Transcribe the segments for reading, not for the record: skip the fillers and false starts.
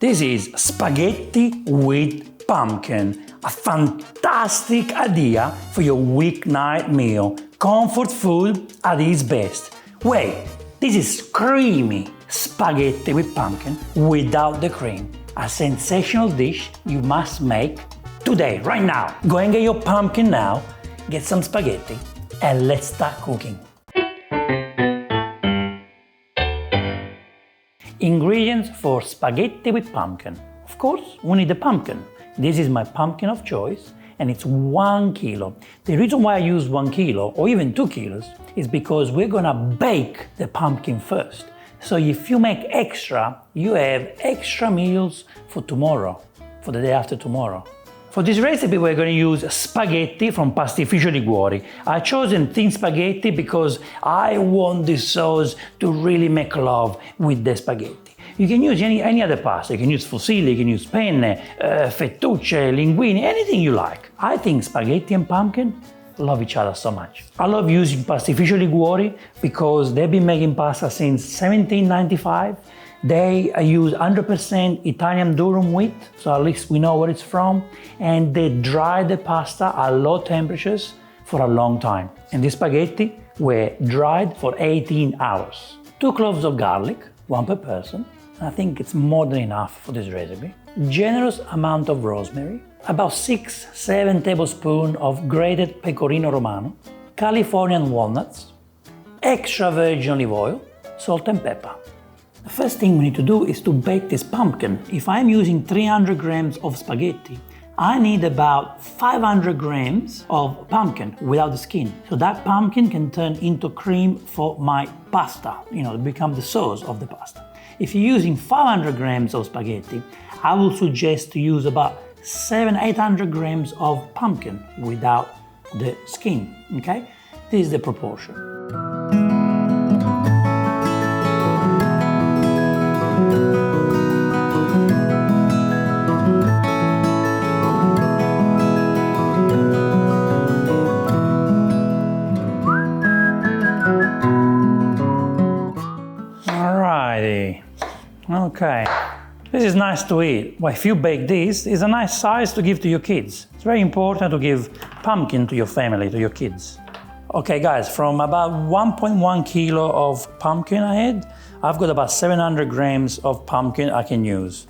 This is spaghetti with pumpkin, a fantastic idea for your weeknight meal. Comfort food at its best. Wait, this is creamy spaghetti with pumpkin without the cream. A sensational dish you must make today, right now. Go and get your pumpkin now, get some spaghetti, and let's start cooking. Ingredients for spaghetti with pumpkin. Of course, we need the pumpkin. This is my pumpkin of choice, and it's 1 kilo. The reason why I use 1 kilo, or even 2 kilos, is because we're gonna bake the pumpkin first. So if you make extra, you have extra meals for tomorrow, for the day after tomorrow. For this recipe, we're going to use spaghetti from Pastificio Liguori. I've chosen thin spaghetti because I want this sauce to really make love with the spaghetti. You can use any other pasta. You can use fusilli, you can use penne, fettucce, linguine, anything you like. I think spaghetti and pumpkin love each other so much. I love using Pastificio Liguori because they've been making pasta since 1795. They use 100% Italian durum wheat, so at least we know where it's from, and they dry the pasta at low temperatures for a long time. And the spaghetti were dried for 18 hours. 2 cloves of garlic, 1 per person. I think it's more than enough for this recipe. Generous amount of rosemary, about 6-7 tablespoons of grated Pecorino Romano, Californian walnuts, extra virgin olive oil, salt and pepper. The first thing we need to do is to bake this pumpkin. If I'm using 300 grams of spaghetti, I need about 500 grams of pumpkin without the skin. So that pumpkin can turn into cream for my pasta, to become the sauce of the pasta. If you're using 500 grams of spaghetti, I will suggest to use about 700-800 grams of pumpkin without the skin, okay? This is the proportion. Alrighty, okay. This is nice to eat. Well, if you bake this, it's a nice size to give to your kids. It's very important to give pumpkin to your family, to your kids. Okay guys, from about 1.1 kilo of pumpkin I had, I've got about 700 grams of pumpkin I can use.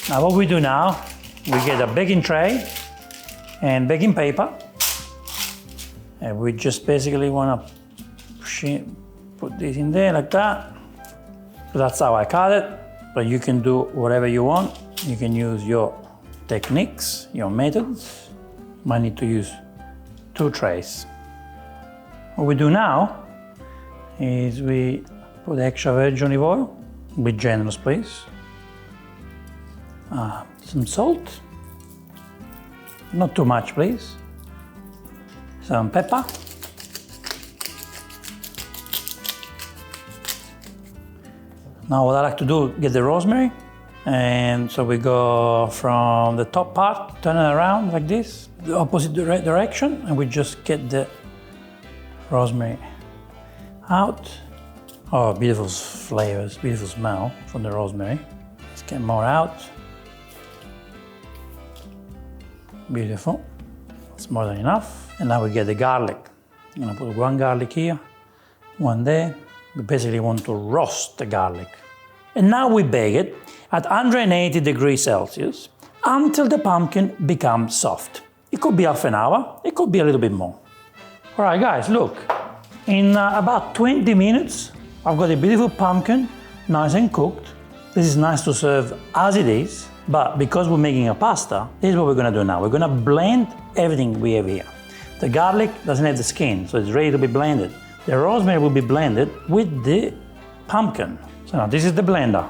Now what we do now, we get a baking tray and baking paper. And we just basically want to put this in there like that. So that's how I cut it. But you can do whatever you want. You can use your techniques, your methods. Might need to use 2 trays. What we do now is we put extra virgin olive oil. Be generous, please. Some salt. Not too much, please. Some pepper. Now what I like to do, get the rosemary, and so we go from the top part, turn it around like this, the opposite direction, and we just get the rosemary out. Oh, beautiful flavors, beautiful smell from the rosemary. Let's get more out. Beautiful, that's more than enough. And now we get the garlic. I'm gonna put 1 garlic here, 1 there. We basically want to roast the garlic. And now we bake it at 180 degrees Celsius until the pumpkin becomes soft. It could be half an hour, it could be a little bit more. All right guys, look, in about 20 minutes, I've got a beautiful pumpkin, nice and cooked. This is nice to serve as it is, but because we're making a pasta, this is what we're gonna do now. We're gonna blend everything we have here. The garlic doesn't have the skin, so it's ready to be blended. The rosemary will be blended with the pumpkin. So now this is the blender.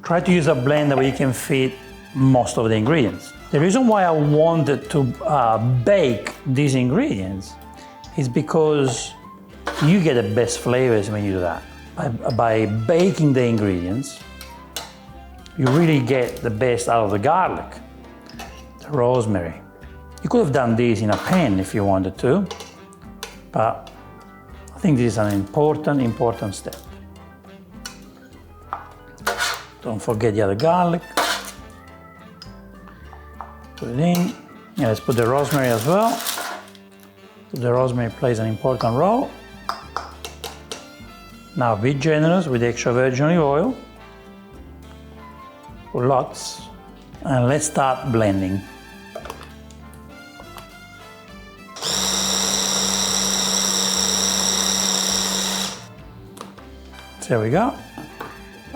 Try to use a blender where you can fit most of the ingredients. The reason why I wanted to bake these ingredients is because you get the best flavors when you do that. By baking the ingredients, you really get the best out of the garlic, the rosemary. You could have done this in a pan if you wanted to, but I think this is an important step. Don't forget the other garlic. Put it in. Yeah, let's put the rosemary as well. The rosemary plays an important role. Now be generous with extra virgin olive oil. Put lots. And let's start blending. So there we go.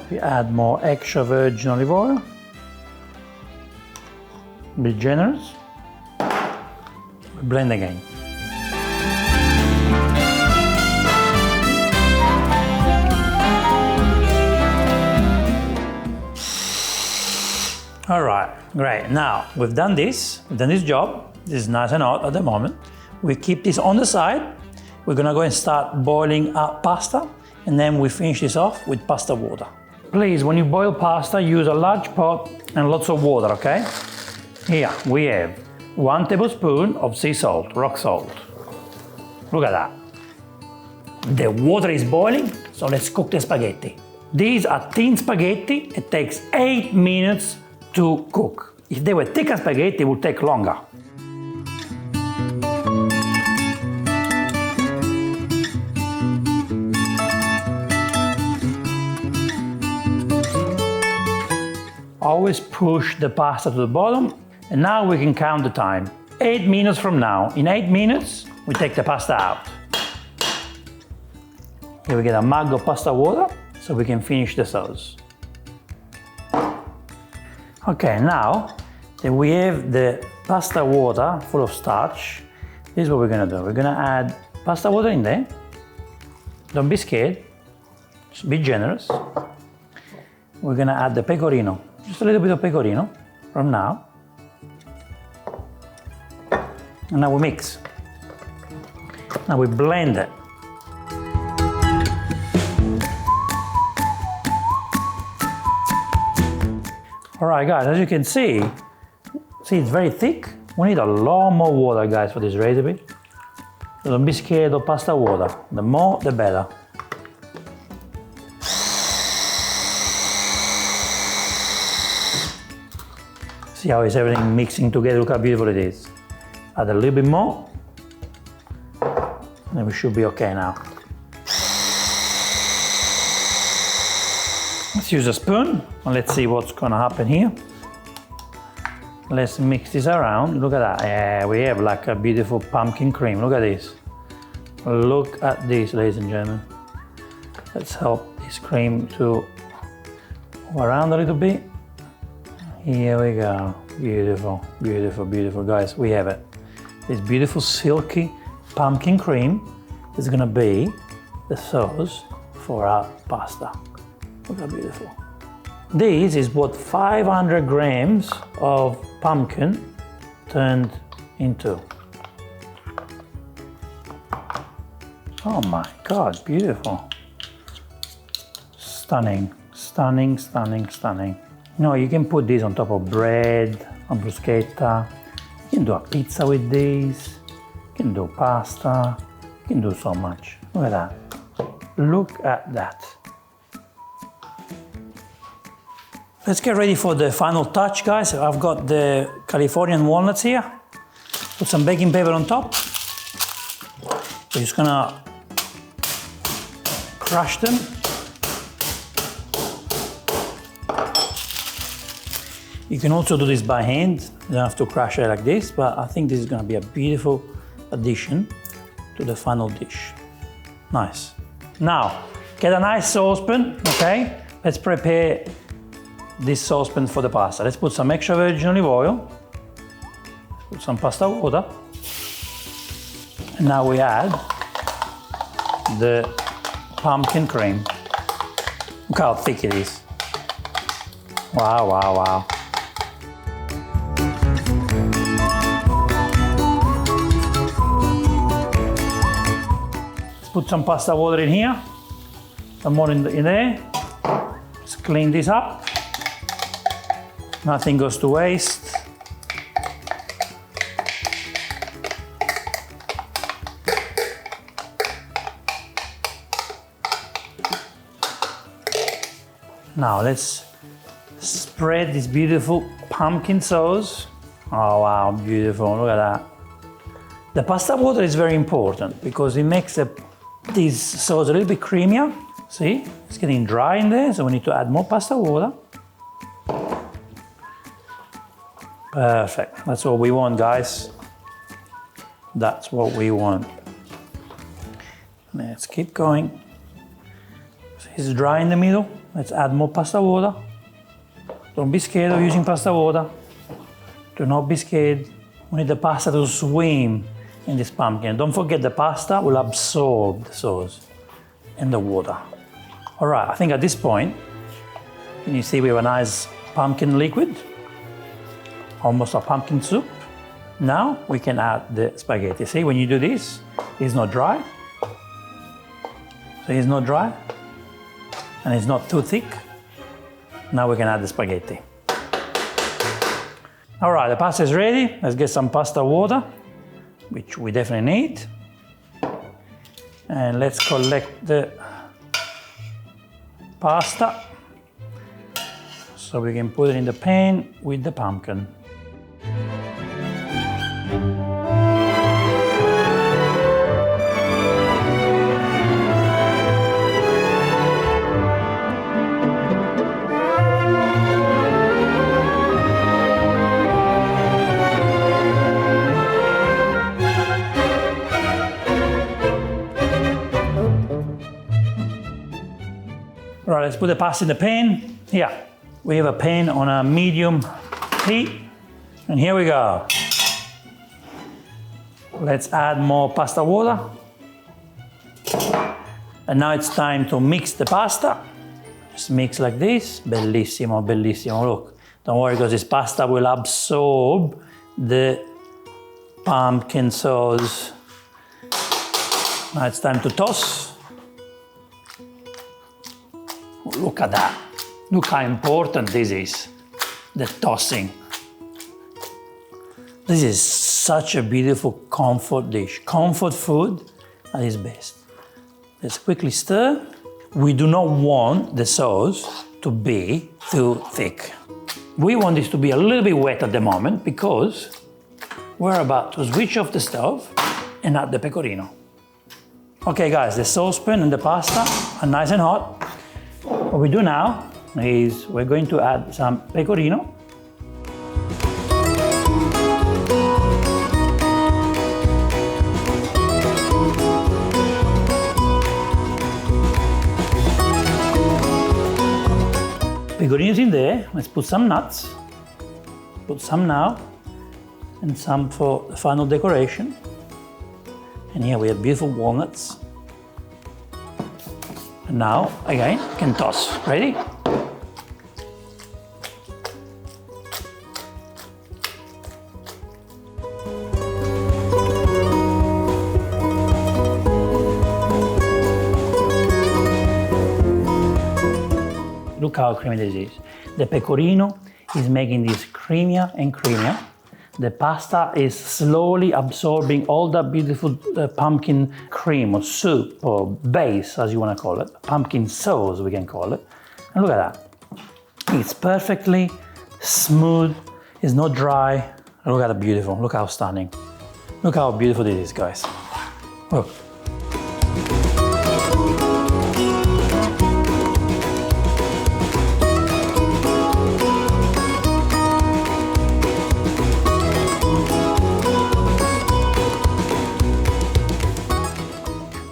We add more extra virgin olive oil. Be generous. Blend again. All right, great. Now we've done this job. This is nice and hot at the moment. We keep this on the side. We're gonna go and start boiling up pasta, and then we finish this off with pasta water. Please, when you boil pasta, use a large pot and lots of water, okay? Here we have 1 tablespoon of sea salt, rock salt. Look at that. The water is boiling, so let's cook the spaghetti. These are thin spaghetti. It takes 8 minutes to cook. If they were thicker spaghetti, it would take longer. Always push the pasta to the bottom, and now we can count the time. 8 minutes from now. In 8 minutes, we take the pasta out. Here we get a mug of pasta water, so we can finish the sauce. Okay, now that we have the pasta water full of starch, this is what we're gonna do. We're gonna add pasta water in there. Don't be scared, just be generous. We're gonna add the pecorino, just a little bit of pecorino from now. And now we mix. Now we blend it. All right, guys, as you can see it's very thick. We need a lot more water, guys, for this recipe. So don't be scared of pasta water. The more, the better. See how is everything mixing together? Look how beautiful it is. Add a little bit more, and then we should be okay now. Let's use a spoon and let's see what's gonna happen here. Let's mix this around. Look at that. Yeah, we have like a beautiful pumpkin cream. Look at this. Look at this, ladies and gentlemen. Let's help this cream to go around a little bit. Here we go. Beautiful, beautiful, beautiful. Guys, we have it. This beautiful silky pumpkin cream is gonna be the sauce for our pasta. Look how beautiful. This is what 500 grams of pumpkin turned into. Oh my God, beautiful. Stunning, stunning, stunning, stunning. No, you can put this on top of bread, on bruschetta. You can do a pizza with this. You can do pasta. You can do so much. Look at that. Look at that. Let's get ready for the final touch, guys. I've got the Californian walnuts here. Put some baking paper on top. We're just gonna crush them. You can also do this by hand. You don't have to crush it like this, but I think this is gonna be a beautiful addition to the final dish. Nice. Now, get a nice saucepan, okay? Let's prepare this saucepan for the pasta. Let's put some extra virgin olive oil. Put some pasta water. And now we add the pumpkin cream. Look how thick it is. Wow, wow, wow. Let's put some pasta water in here. Some more in there. Let's clean this up. Nothing goes to waste. Now let's spread this beautiful pumpkin sauce. Oh wow, beautiful, look at that. The pasta water is very important because it makes this sauce a little bit creamier. See, it's getting dry in there, so we need to add more pasta water. Perfect, that's what we want, guys. That's what we want. Let's keep going. So it's dry in the middle. Let's add more pasta water. Don't be scared of using pasta water. Do not be scared. We need the pasta to swim in this pumpkin. Don't forget the pasta will absorb the sauce and the water. All right, I think at this point, you see we have a nice pumpkin liquid, almost a pumpkin soup. Now we can add the spaghetti. See, when you do this, it's not dry. So it's not dry, and it's not too thick. Now we can add the spaghetti. All right, the pasta is ready. Let's get some pasta water, which we definitely need. And let's collect the pasta so we can put it in the pan with the pumpkin. All right, let's put the pasta in the pan. Here, we have a pan on a medium heat. And here we go. Let's add more pasta water. And now it's time to mix the pasta. Just mix like this. Bellissimo, bellissimo. Look, don't worry because this pasta will absorb the pumpkin sauce. Now it's time to toss. Look at that. Look how important this is, the tossing. This is such a beautiful comfort dish. Comfort food at its best. Let's quickly stir. We do not want the sauce to be too thick. We want this to be a little bit wet at the moment because we're about to switch off the stove and add the pecorino. Okay guys, the saucepan and the pasta are nice and hot. What we do now is we're going to add some pecorino. Pecorino is in there. Let's put some nuts. Put some now and some for the final decoration. And here we have beautiful walnuts. And now, again, can toss. Ready? Look how creamy this is. The pecorino is making this creamier and creamier. The pasta is slowly absorbing all that beautiful pumpkin cream or soup or base, as you want to call it. Pumpkin sauce, we can call it. And look at that. It's perfectly smooth. It's not dry. Look at it, beautiful. Look how stunning. Look how beautiful this is, guys. Look.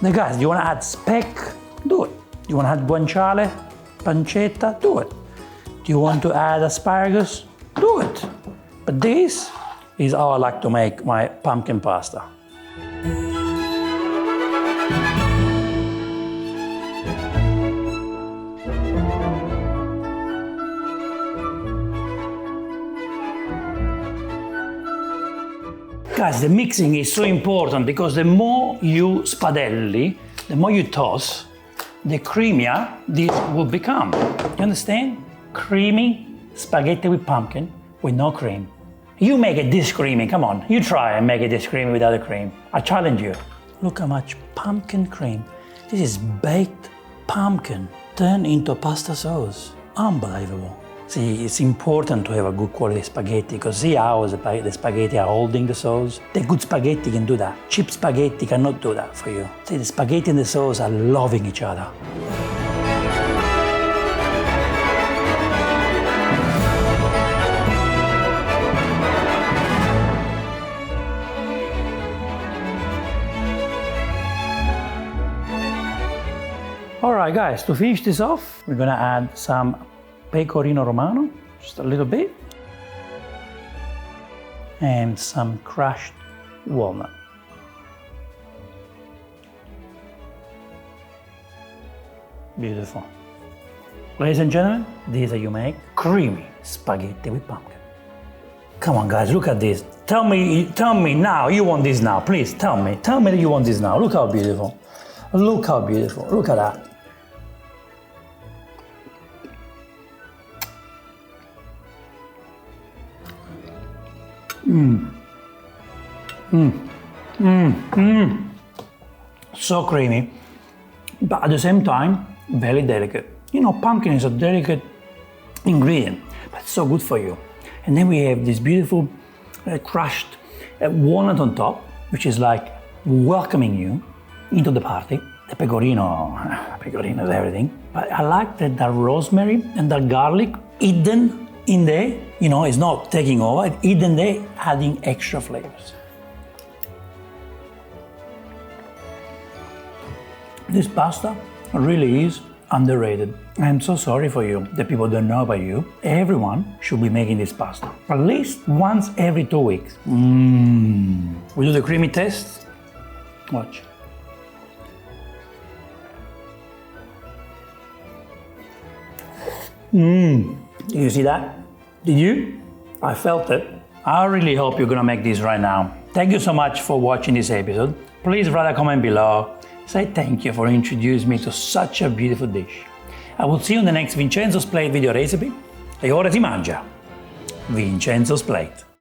Now guys, do you want to add speck? Do it. Do you want to add guanciale, pancetta? Do it. Do you want to add asparagus? Do it. But this is how I like to make my pumpkin pasta. Guys, the mixing is so important because the more you spadelli, the more you toss, the creamier this will become. You understand? Creamy spaghetti with pumpkin with no cream. You make it this creamy, come on. You try and make it this creamy without the cream. I challenge you. Look how much pumpkin cream. This is baked pumpkin turned into pasta sauce. Unbelievable. See, it's important to have a good quality spaghetti because see how the spaghetti are holding the sauce? The good spaghetti can do that. Cheap spaghetti cannot do that for you. See, the spaghetti and the sauce are loving each other. Alright guys, to finish this off, we're gonna add some Pecorino Romano, just a little bit, and some crushed walnut. Beautiful. Ladies and gentlemen, this is how you make creamy spaghetti with pumpkin. Come on guys, look at this. Tell me now, you want this now, please tell me that you want this now. Look how beautiful. Look how beautiful, look at that. So creamy, but at the same time, very delicate. You know, pumpkin is a delicate ingredient, but it's so good for you. And then we have this beautiful crushed walnut on top, which is like welcoming you into the party. The pecorino is everything. But I like that the rosemary and the garlic hidden in there, you know, it's not taking over, it's hidden there, adding extra flavors. This pasta really is underrated. I'm so sorry for you that people don't know about you. Everyone should be making this pasta at least once every 2 weeks. We do the creamy test. Watch. You see that? Did you? I felt it. I really hope you're gonna make this right now. Thank you so much for watching this episode. Please write a comment below. Say thank you for introducing me to such a beautiful dish. I will see you on the next Vincenzo's Plate video recipe. E ora si mangia. Vincenzo's Plate.